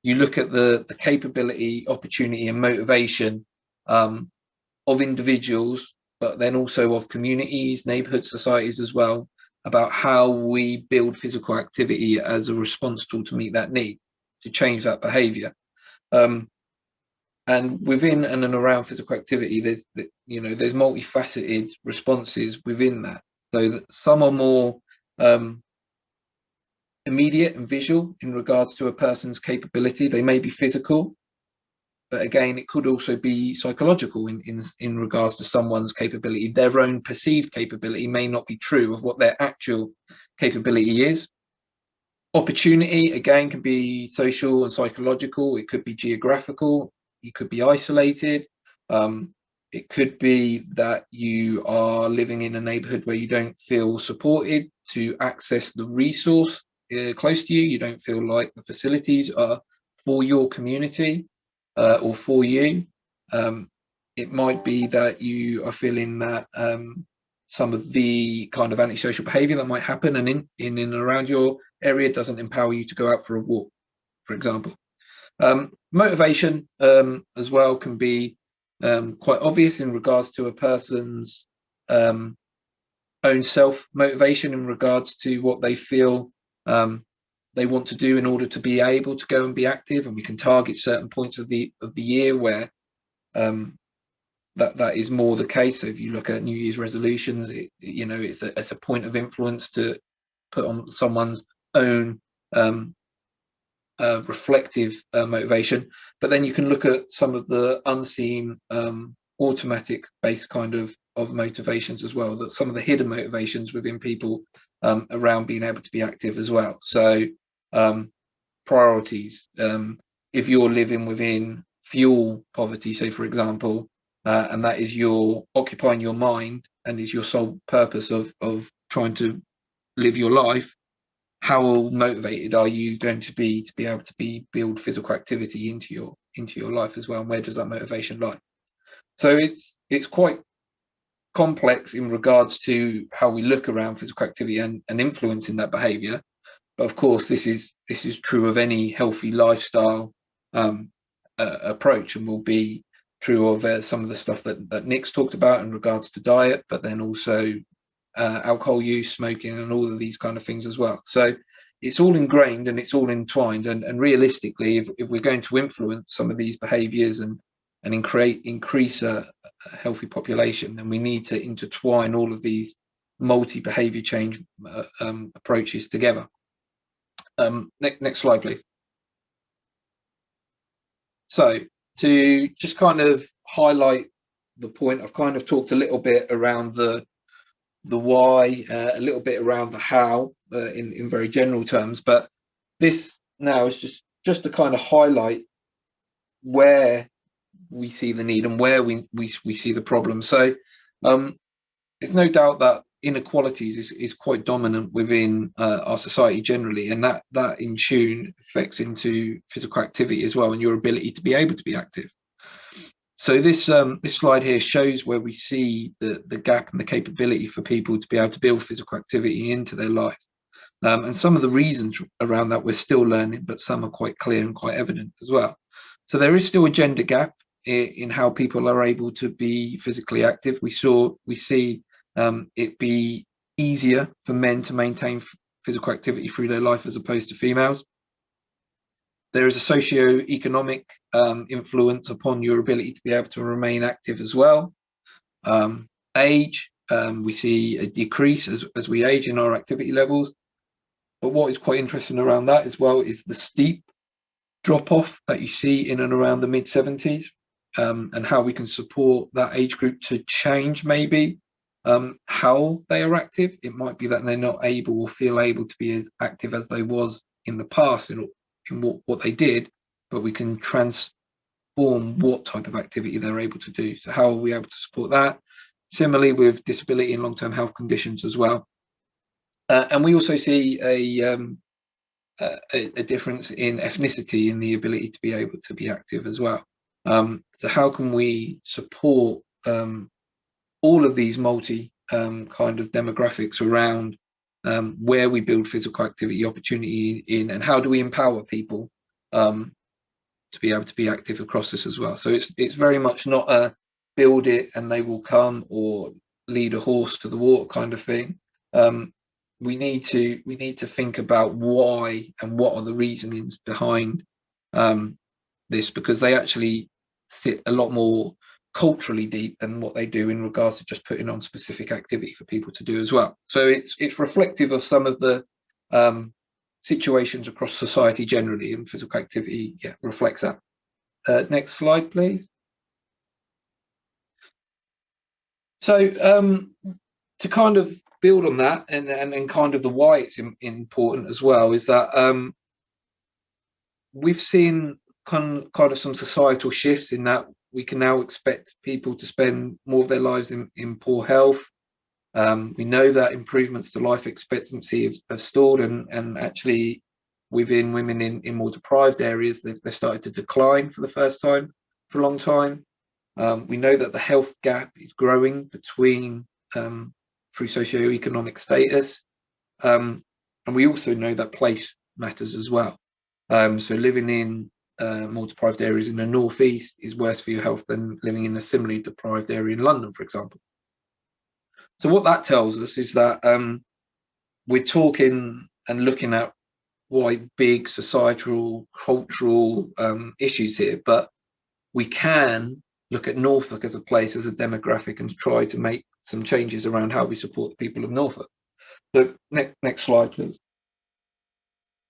you look at the capability, opportunity and motivation of individuals, but then also of communities, neighborhood societies as well, about how we build physical activity as a response tool to meet that need, to change that behavior. And within and around physical activity, there's multifaceted responses within that. So that some are more immediate and visual in regards to a person's capability. They may be physical, but again, it could also be psychological in regards to someone's capability. Their own perceived capability may not be true of what their actual capability is. Opportunity, again, can be social and psychological. It could be geographical. You could be isolated. It could be that you are living in a neighborhood where you don't feel supported to access the resource close to you. You don't feel like the facilities are for your community or for you. It might be that you are feeling that some of the kind of antisocial behavior that might happen and in and around your area doesn't empower you to go out for a walk, for example. Motivation as well can be quite obvious in regards to a person's own self-motivation in regards to what they feel they want to do in order to be able to go and be active, and we can target certain points of the year where that is more the case. So if you look at New Year's resolutions, it's a point of influence to put on someone's own reflective motivation. But then you can look at some of the unseen automatic based kind of motivations as well, that some of the hidden motivations within people around being able to be active as well. So priorities, if you're living within fuel poverty, say for example, and that is occupying your mind is your sole purpose of trying to live your life, how motivated are you going to be able to build physical activity into your life as well, and where does that motivation lie? So it's quite complex in regards to how we look around physical activity and influencing that behavior. But of course, this is true of any healthy lifestyle approach, and will be true of some of the stuff that Nik's talked about in regards to diet, but then also alcohol use, smoking, and all of these kind of things as well. So it's all ingrained and it's all entwined. And realistically, if we're going to influence some of these behaviors and increase a healthy population, then we need to intertwine all of these multi-behavior change approaches together. Next slide, please. So to just kind of highlight the point, I've kind of talked a little bit around the why, a little bit around the how in very general terms, but this now is just to kind of highlight where we see the need and where we see the problem. So there's no doubt that inequalities is quite dominant within our society generally, and that in tune affects into physical activity as well, and your ability to be able to be active. So this slide here shows where we see the gap and the capability for people to be able to build physical activity into their lives. And some of the reasons around that we're still learning, but some are quite clear and quite evident as well. So there is still a gender gap in how people are able to be physically active. We see it be easier for men to maintain physical activity through their life as opposed to females. There is a socio-economic influence upon your ability to be able to remain active as well. Age, we see a decrease as we age in our activity levels. But what is quite interesting around that as well is the steep drop-off that you see in and around the mid-70s, and how we can support that age group to change maybe how they are active. It might be that they're not able or feel able to be as active as they was in the past in what they did, but we can transform what type of activity they're able to do. So how are we able to support that? Similarly with disability and long-term health conditions as well. And we also see a difference in ethnicity in the ability to be able to be active as well. So how can we support all of these multi kind of demographics around where we build physical activity opportunity in, and how do we empower people to be able to be active across this as well? So it's very much not a build it and they will come, or lead a horse to the water kind of thing. We need to think about why and what are the reasonings behind this, because they actually sit a lot more culturally deep than what they do in regards to just putting on specific activity for people to do as well. So it's reflective of some of the situations across society generally, and physical activity reflects that. Next slide, please. So to kind of build on that, and kind of the why it's important as well, is that we've seen kind of some societal shifts in that we can now expect people to spend more of their lives in poor health. We know that improvements to life expectancy have stalled, and actually within women in more deprived areas, they've started to decline for the first time for a long time. We know that the health gap is growing between through socioeconomic status, and we also know that place matters as well. So living in more deprived areas in the northeast is worse for your health than living in a similarly deprived area in London, for example. So what that tells us is that we're talking and looking at quite big societal, cultural issues here, but we can look at Norfolk as a place, as a demographic, and try to make some changes around how we support the people of Norfolk. So next slide, please.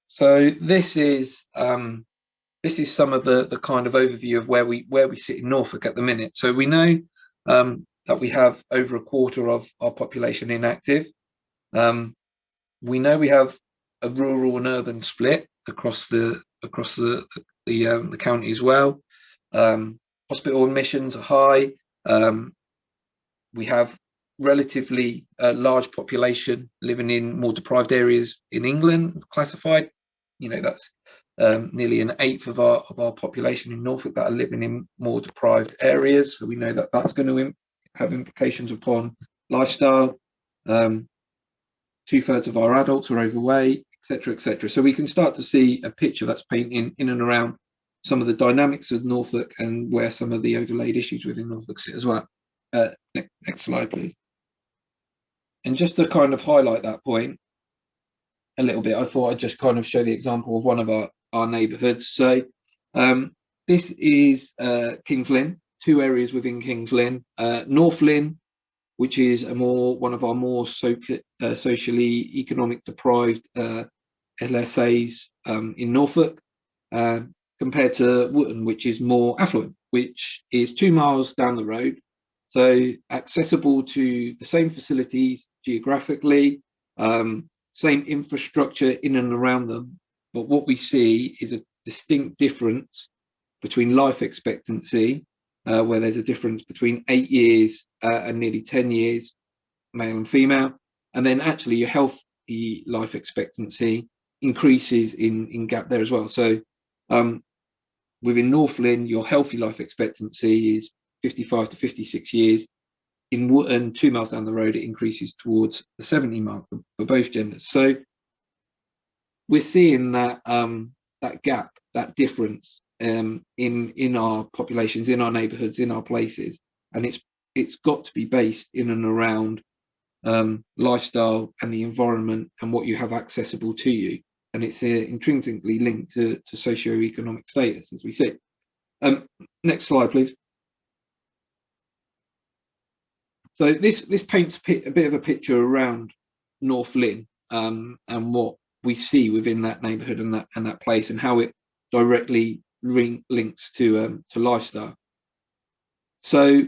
So this is some of the kind of overview of where we sit in Norfolk at the minute. So we know that we have over a quarter of our population inactive. We know we have a rural and urban split across the county as well. Hospital admissions are high. We have relatively large population living in more deprived areas in England, classified. You know, that's nearly an eighth of our population in Norfolk that are living in more deprived areas. So we know that that's going to have implications upon lifestyle. 2/3 of our adults are overweight, etc., etc. So we can start to see a picture that's painting in and around some of the dynamics of Norfolk and where some of the overlaid issues within Norfolk sit as well. Next slide, please. And just to kind of highlight that point a little bit, I thought I'd just kind of show the example of one of our neighbourhoods. So this is Kings Lynn, 2 areas within Kings Lynn. North Lynn, which is one of our more socially economic deprived LSAs in Norfolk, compared to Wootton, which is more affluent, which is 2 miles down the road. So accessible to the same facilities geographically, same infrastructure in and around them. But what we see is a distinct difference between life expectancy, where there's a difference between 8 years and nearly 10 years, male and female. And then actually your healthy life expectancy increases in gap there as well. So within North Lynn, your healthy life expectancy is 55 to 56 years. In Wootton, 2 miles down the road, it increases towards the 70 mark for both genders. So we're seeing that that gap, that difference in our populations, in our neighbourhoods, in our places, and it's got to be based in and around lifestyle and the environment and what you have accessible to you, and it's intrinsically linked to socio-economic status, as we see. Next slide, please. So this paints a bit of a picture around North Lynn and what we see within that neighbourhood and that place, and how it directly links to lifestyle. So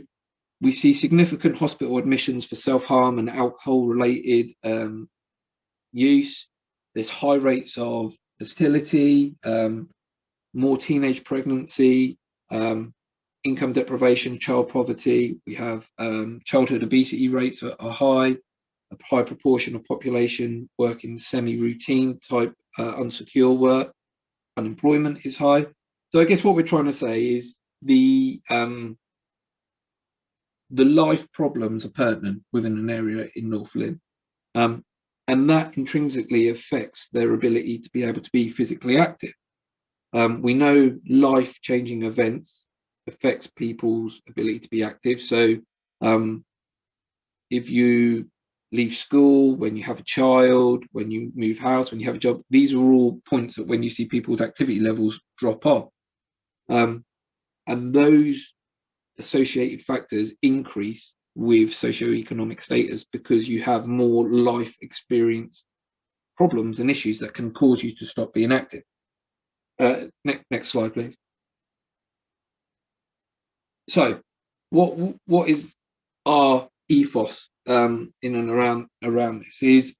we see significant hospital admissions for self-harm and alcohol-related use. There's high rates of fertility, more teenage pregnancy, income deprivation, child poverty. We have childhood obesity rates are high, a high proportion of population working semi-routine type unsecure work. Unemployment is high. So I guess what we're trying to say is the life problems are pertinent within an area in North Lynn, and that intrinsically affects their ability to be able to be physically active. We know life-changing events affects people's ability to be active. So if you leave school, when you have a child, when you move house, when you have a job, these are all points that when you see people's activity levels drop off. And those associated factors increase with socioeconomic status because you have more life experience problems and issues that can cause you to stop being active. Next slide, please. So what is our ethos in and around this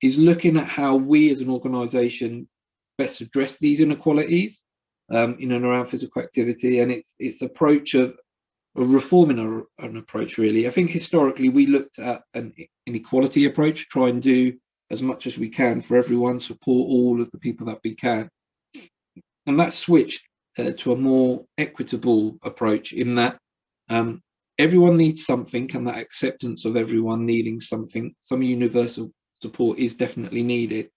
is looking at how we as an organisation best address these inequalities in and around physical activity, and its approach of reforming an approach, really. I think historically we looked at an inequality approach, try and do as much as we can for everyone, support all of the people that we can, and that switched to a more equitable approach in that everyone needs something, and that acceptance of everyone needing something, some universal support is definitely needed,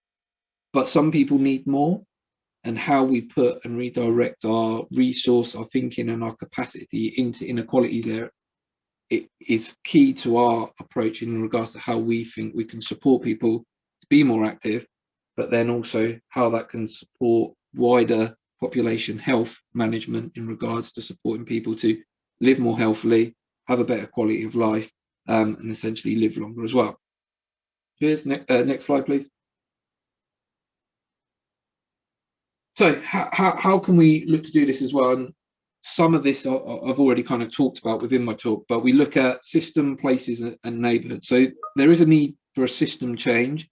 but some people need more, and how we put and redirect our resource, our thinking and our capacity into inequalities there, it is key to our approach in regards to how we think we can support people to be more active, but then also how that can support wider population health management in regards to supporting people to live more healthily, have a better quality of life, and essentially live longer as well. Cheers. Next slide, please. So how can we look to do this as well? And some of this I've already kind of talked about within my talk, but we look at system, places and neighbourhoods. So there is a need for a system change.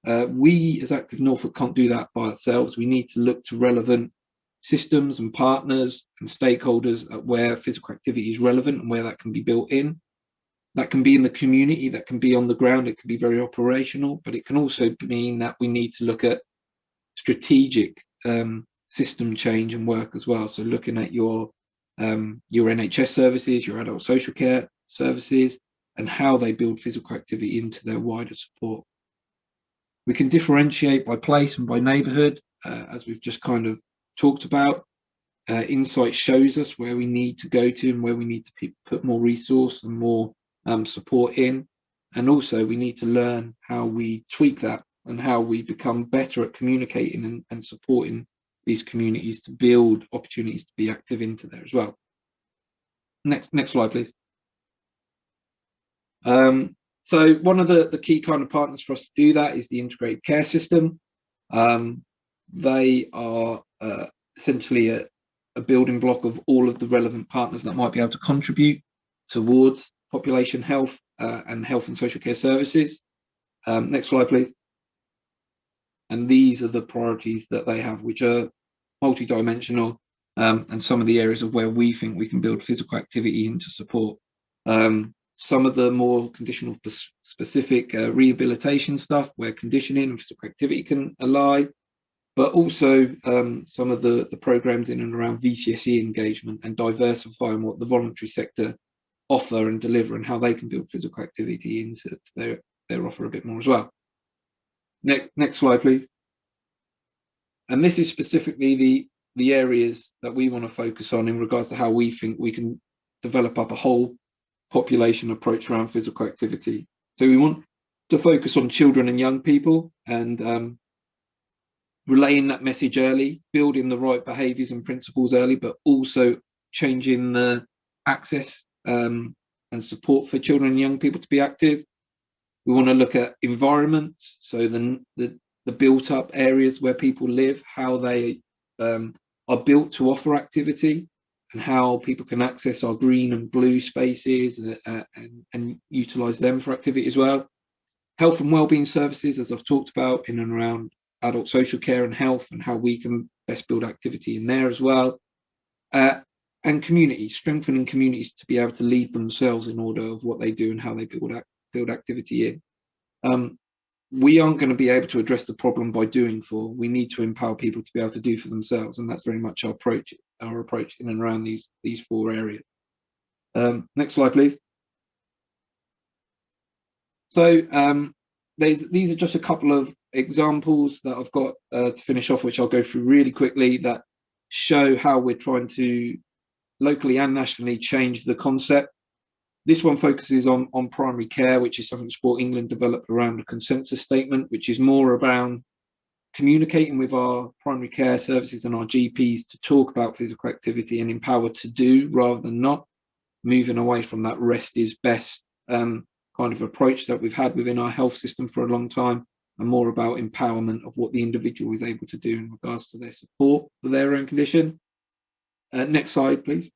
We as Active Norfolk can't do that by ourselves. We need to look to relevant systems and partners and stakeholders at where physical activity is relevant and where that can be built in. That can be in the community, that can be on the ground, it can be very operational, but it can also mean that we need to look at strategic system change and work as well. So looking at your NHS services, your adult social care services, and how they build physical activity into their wider support. We can differentiate by place and by neighbourhood, as we've just kind of talked about. Insight shows us where we need to go to and where we need to put more resource and more support in. And also we need to learn how we tweak that and how we become better at communicating and supporting these communities to build opportunities to be active into there as well. Next slide, please. So one of the key kind of partners for us to do that is the integrated care system. They are essentially a building block of all of the relevant partners that might be able to contribute towards population health and health and social care services. Next slide, please. And these are the priorities that they have, which are multidimensional, and some of the areas of where we think we can build physical activity into support. Some of the more conditional specific rehabilitation stuff where conditioning and physical activity can ally, but also some of the programs in and around VCSE engagement and diversifying what the voluntary sector offer and deliver and how they can build physical activity into their offer a bit more as well. Next slide, please. And this is specifically the areas that we want to focus on in regards to how we think we can develop up a whole population approach around physical activity. So we want to focus on children and young people and relaying that message early, building the right behaviours and principles early, but also changing the access and support for children and young people to be active. We want to look at environments, so the built up areas where people live, how they are built to offer activity, and how people can access our green and blue spaces and utilise them for activity as well. Health and wellbeing services, as I've talked about, in and around adult social care and health, and how we can best build activity in there as well. And communities, strengthening communities to be able to lead themselves in order of what they do and how they build activity in. We aren't going to be able to address the problem by doing for. We need to empower people to be able to do for themselves, and that's very much our approach in and around these 4 areas. Next slide, please. So these are just a couple of examples that I've got to finish off, which I'll go through really quickly, that show how we're trying to locally and nationally change the concept. This one focuses on primary care, which is something Sport England developed around a consensus statement, which is more around communicating with our primary care services and our GPs to talk about physical activity and empower to do rather than not, moving away from that rest is best kind of approach that we've had within our health system for a long time, and more about empowerment of what the individual is able to do in regards to their support for their own condition. Next slide, please.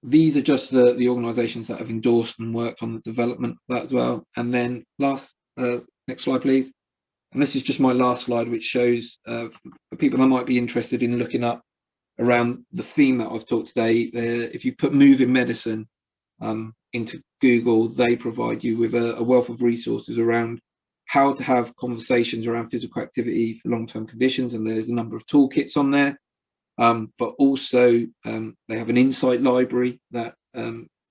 These are just the organisations that have endorsed and worked on the development of that as well. And then next slide, please. And this is just my last slide, which shows for people that might be interested in looking up around the theme that I've talked today. If you put moving medicine into Google, they provide you with a wealth of resources around how to have conversations around physical activity for long-term conditions. And there's a number of toolkits on there. But also they have an insight library that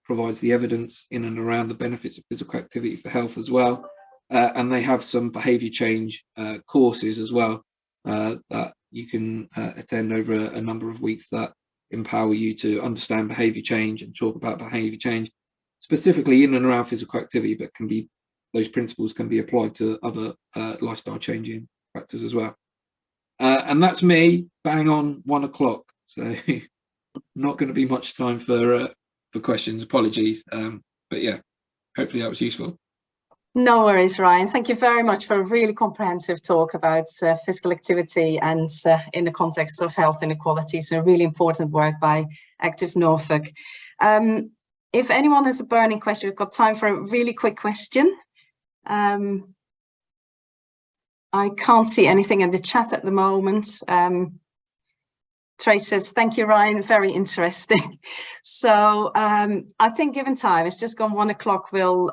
provides the evidence in and around the benefits of physical activity for health as well. And they have some behaviour change courses as well that you can attend over a number of weeks that empower you to understand behaviour change and talk about behaviour change, specifically in and around physical activity, but those principles can be applied to other lifestyle changing factors as well. And that's me, bang on 1 o'clock. So not going to be much time for questions. Apologies. But yeah, hopefully that was useful. No worries, Ryan. Thank you very much for a really comprehensive talk about physical activity and in the context of health inequality. So really important work by Active Norfolk. If anyone has a burning question, we've got time for a really quick question. I can't see anything in the chat at the moment. Trace says, thank you, Ryan. Very interesting. So I think given time, it's just gone 1 o'clock. We'll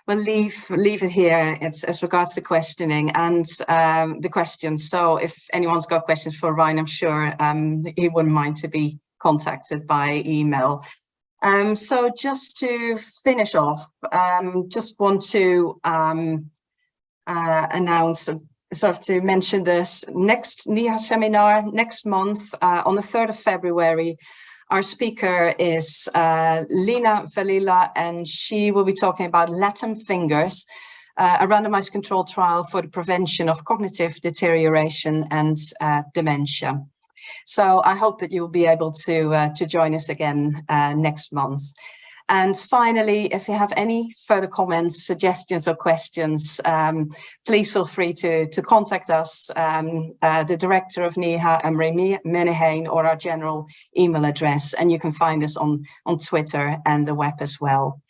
leave it here as regards to questioning and the questions. So if anyone's got questions for Ryan, I'm sure he wouldn't mind to be contacted by email. So just to finish off, just want to announce, sort of to mention this next NIHA seminar next month on the 3rd of February. Our speaker is Lina Valila, and she will be talking about Latin fingers, a randomized controlled trial for the prevention of cognitive deterioration and dementia. So I hope that you'll be able to join us again next month. And finally, if you have any further comments, suggestions or questions, please feel free to contact us, the director of NIHA, Marie Menehane, or our general email address. And you can find us on Twitter and the web as well.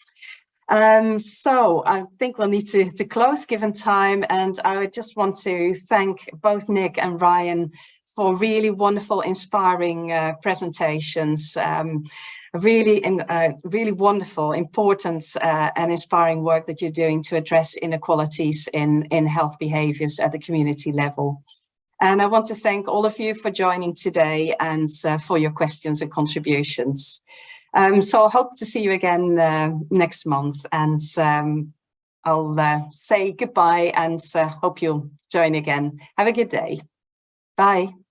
So I think we'll need to close given time. And I just want to thank both Nik and Ryan for really wonderful, inspiring presentations. Really wonderful, important and inspiring work that you're doing to address inequalities in health behaviours at the community level. And I want to thank all of you for joining today and for your questions and contributions. So I hope to see you again next month, and I'll say goodbye and hope you'll join again. Have a good day. Bye.